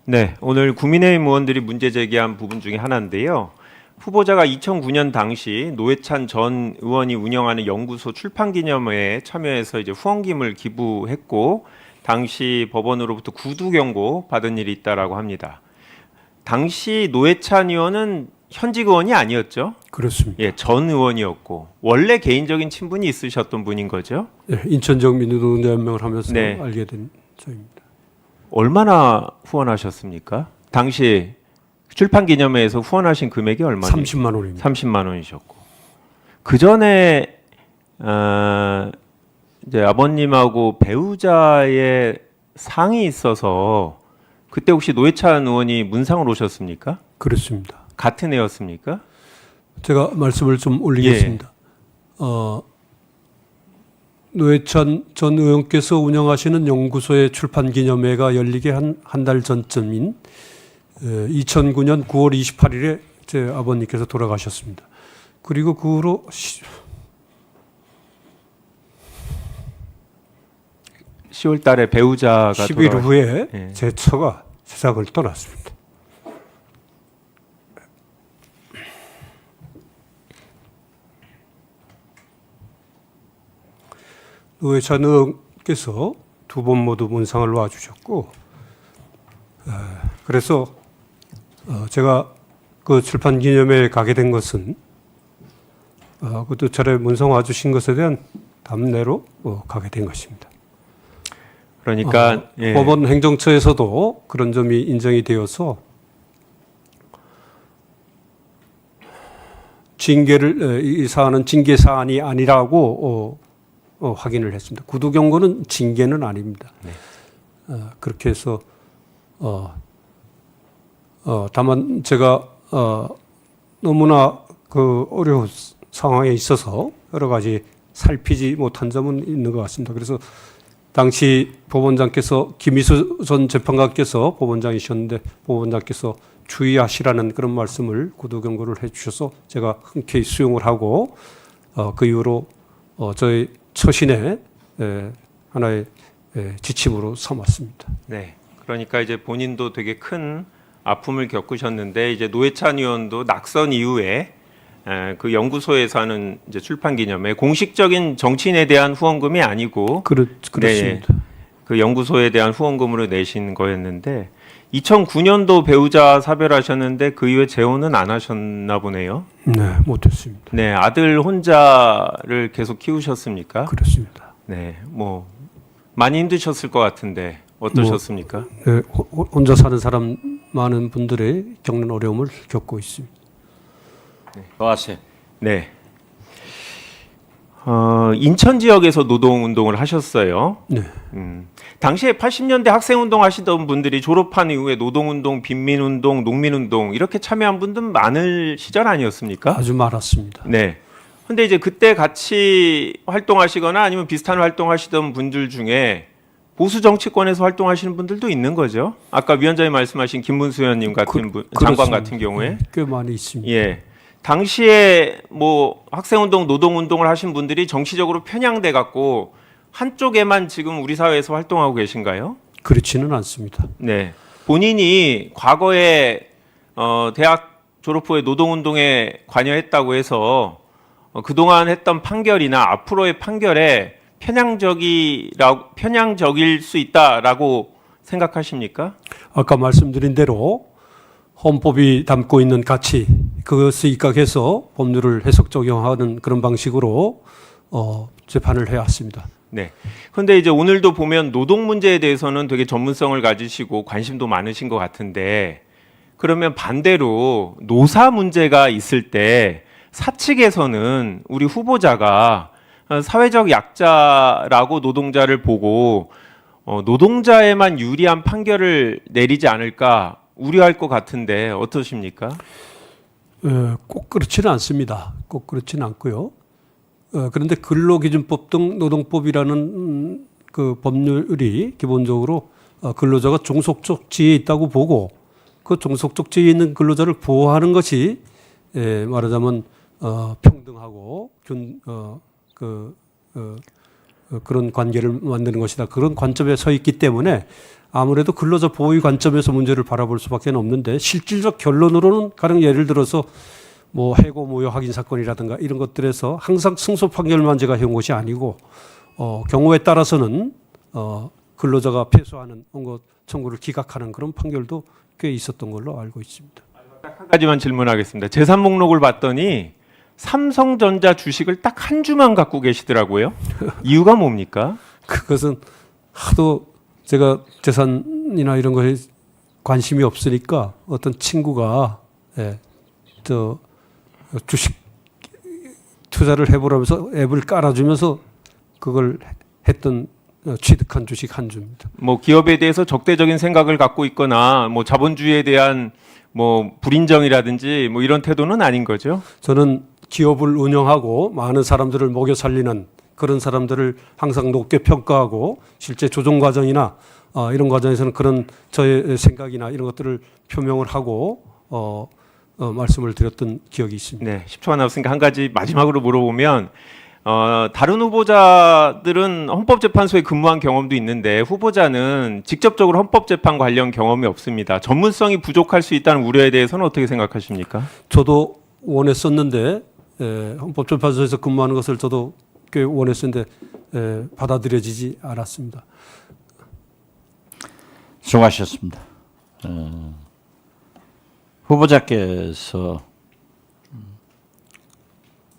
네, 오늘 국민의힘 의원들이 문제 제기한 부분 중에 하나인데요. 후보자가 2009년 당시 노회찬 전 의원이 운영하는 연구소 출판기념회에 참여해서 이제 후원금을 기부했고 당시 법원으로부터 구두 경고 받은 일이 있다라고 합니다. 당시 노회찬 의원은 현직 의원이 아니었죠? 그렇습니다. 예, 전 의원이었고 원래 개인적인 친분이 있으셨던 분인 거죠? 네, 인천적 민주노동연맹을 하면서 네. 알게 된 저입니다. 얼마나 후원하셨습니까? 당시 출판 기념회에서 후원하신 금액이 얼마나? 30만 원입니다. 30만 원이셨고 그 전에 이제 아버님하고 배우자의 상이 있어서 그때 혹시 노회찬 의원이 문상을 오셨습니까? 그렇습니다. 같은 해였습니까? 제가 말씀을 좀 올리겠습니다. 노회찬 전 의원께서 운영하시는 연구소의 출판 기념회가 열리게 한 달 전쯤인 2009년 9월 28일에 제 아버님께서 돌아가셨습니다. 그리고 그 후로 10월 달에 배우자가 10일 후에 예. 제 처가 세상을 떠났습니다. 노회찬 의원께서 두 번 모두 문상을 놔주셨고, 그래서 제가 그 출판 기념회에 가게 된 것은 그두 차례 문상 와주신 것에 대한 답례로 가게 된 것입니다. 그러니까 예. 법원 행정처에서도 그런 점이 인정이 되어서 징계를 이 사안은 징계 사안이 아니라고 확인을 했습니다. 구두 경고는 징계는 아닙니다. 네. 그렇게 해서 다만 제가 너무나 그 어려운 상황에 있어서 여러 가지 살피지 못한 점은 있는 것 같습니다. 그래서 당시 법원장께서 김희수 전 재판관께서 법원장이셨는데 법원장께서 주의하시라는 그런 말씀을 구두 경고를 해주셔서 제가 흔쾌히 수용을 하고 그 이후로 저희 처신의 하나의 지침으로 삼았습니다. 네. 그러니까 이제 본인도 되게 큰 아픔을 겪으셨는데 이제 노회찬 의원도 낙선 이후에 그 연구소에서 하는 이제 출판 기념회 공식적인 정치인에 대한 후원금이 아니고 그렇습니다. 네, 그 연구소에 대한 후원금으로 내신 거였는데 2009년도 배우자 사별하셨는데 그 이후에 재혼은 안 하셨나 보네요. 네, 못했습니다. 네, 아들 혼자를 계속 키우셨습니까? 그렇습니다. 네, 뭐 많이 힘드셨을 것 같은데 어떠셨습니까? 네, 혼자 사는 사람 많은 분들의 겪는 어려움을 겪고 있습니다. 노아씨. 네. 인천 지역에서 노동운동을 하셨어요. 네, 당시에 80년대 학생운동 하시던 분들이 졸업한 이후에 노동운동, 빈민운동, 농민운동 이렇게 참여한 분들 많을 시절 아니었습니까? 아주 많았습니다. 네. 근데 이제 그때 같이 활동하시거나 아니면 비슷한 활동하시던 분들 중에 보수 정치권에서 활동하시는 분들도 있는 거죠. 아까 위원장님 말씀하신 김문수 의원님 같은 분, 장관 같은 경우에. 네, 꽤 많이 있습니다. 예. 당시에 뭐 학생운동, 노동운동을 하신 분들이 정치적으로 편향돼 갖고 한쪽에만 지금 우리 사회에서 활동하고 계신가요? 그렇지는 않습니다. 네. 본인이 과거에 대학 졸업 후에 노동운동에 관여했다고 해서 그동안 했던 판결이나 앞으로의 판결에 편향적일 수 있다라고 생각하십니까? 아까 말씀드린 대로 헌법이 담고 있는 가치 그것에 입각해서 법률을 해석 적용하는 그런 방식으로 재판을 해왔습니다. 네. 그런데 이제 오늘도 보면 노동 문제에 대해서는 되게 전문성을 가지시고 관심도 많으신 것 같은데 그러면 반대로 노사 문제가 있을 때 사측에서는 우리 후보자가 사회적 약자라고 노동자를 보고 노동자에만 유리한 판결을 내리지 않을까 우려할 것 같은데 어떠십니까? 꼭 그렇지는 않습니다. 꼭 그렇지는 않고요. 그런데 근로기준법 등 노동법이라는 그 법률이 기본적으로 근로자가 종속적 지위에 있다고 보고 그 종속적 지위에 있는 근로자를 보호하는 것이 말하자면 평등하고 그런 관계를 만드는 것이다. 그런 관점에 서 있기 때문에 아무래도 근로자 보호의 관점에서 문제를 바라볼 수밖에 없는데 실질적 결론으로는 가령 예를 들어서 뭐 해고 모여 확인 사건이라든가 이런 것들에서 항상 승소 판결만 제가 해온 것이 아니고 경우에 따라서는 근로자가 패소하는 원고 청구를 기각하는 그런 판결도 꽤 있었던 걸로 알고 있습니다. 딱 한 가지만 질문하겠습니다. 재산 목록을 봤더니 삼성전자 주식을 딱 한 주만 갖고 계시더라고요. 이유가 뭡니까? 그것은 하도 제가 재산이나 이런 거에 관심이 없으니까 어떤 친구가 저 주식 투자를 해보라면서 앱을 깔아주면서 그걸 했던 취득한 주식 한 주입니다. 뭐 기업에 대해서 적대적인 생각을 갖고 있거나 뭐 자본주의에 대한 뭐 불인정이라든지 뭐 이런 태도는 아닌 거죠. 저는 기업을 운영하고 많은 사람들을 먹여 살리는 그런 사람들을 항상 높게 평가하고 실제 조정 과정이나 이런 과정에서는 그런 저의 생각이나 이런 것들을 표명을 하고 말씀을 드렸던 기억이 있습니다. 네, 10초가 남았으니까 한 가지 마지막으로 물어보면 다른 후보자들은 헌법재판소에 근무한 경험도 있는데 후보자는 직접적으로 헌법재판 관련 경험이 없습니다. 전문성이 부족할 수 있다는 우려에 대해서는 어떻게 생각하십니까? 저도 원했었는데 헌법재판소에서 근무하는 것을 저도 꽤 원했었는데 받아들여지지 않았습니다. 수고하셨습니다. 후보자께서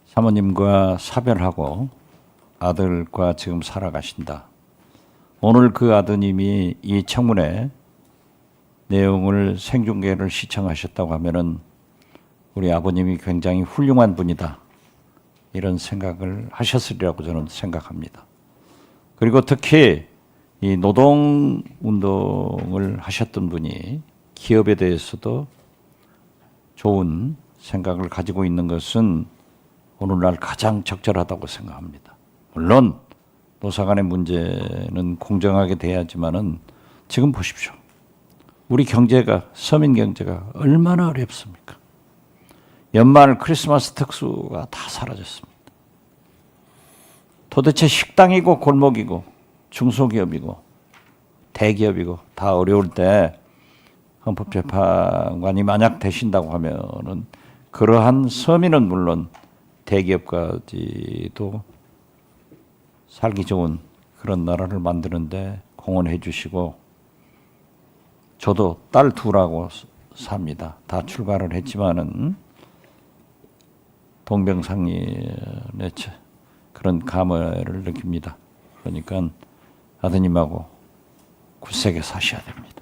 사모님과 사별하고 아들과 지금 살아가신다. 오늘 그 아드님이 이 청문회 내용을 생중계를 시청하셨다고 하면은 우리 아버님이 굉장히 훌륭한 분이다. 이런 생각을 하셨으리라고 저는 생각합니다. 그리고 특히 이 노동운동을 하셨던 분이 기업에 대해서도 좋은 생각을 가지고 있는 것은 오늘날 가장 적절하다고 생각합니다. 물론 노사 간의 문제는 공정하게 돼야지만은 지금 보십시오. 우리 경제가 서민 경제가 얼마나 어렵습니까? 연말 크리스마스 특수가 다 사라졌습니다. 도대체 식당이고 골목이고 중소기업이고 대기업이고 다 어려울 때 헌법재판관이 만약 되신다고 하면은 그러한 서민은 물론 대기업까지도 살기 좋은 그런 나라를 만드는데 공헌해 주시고 저도 딸 둘하고 삽니다. 다 출가를 했지만은 동병상련의 그런 감회를 느낍니다. 그러니까 아드님하고 굳세게 사셔야 됩니다.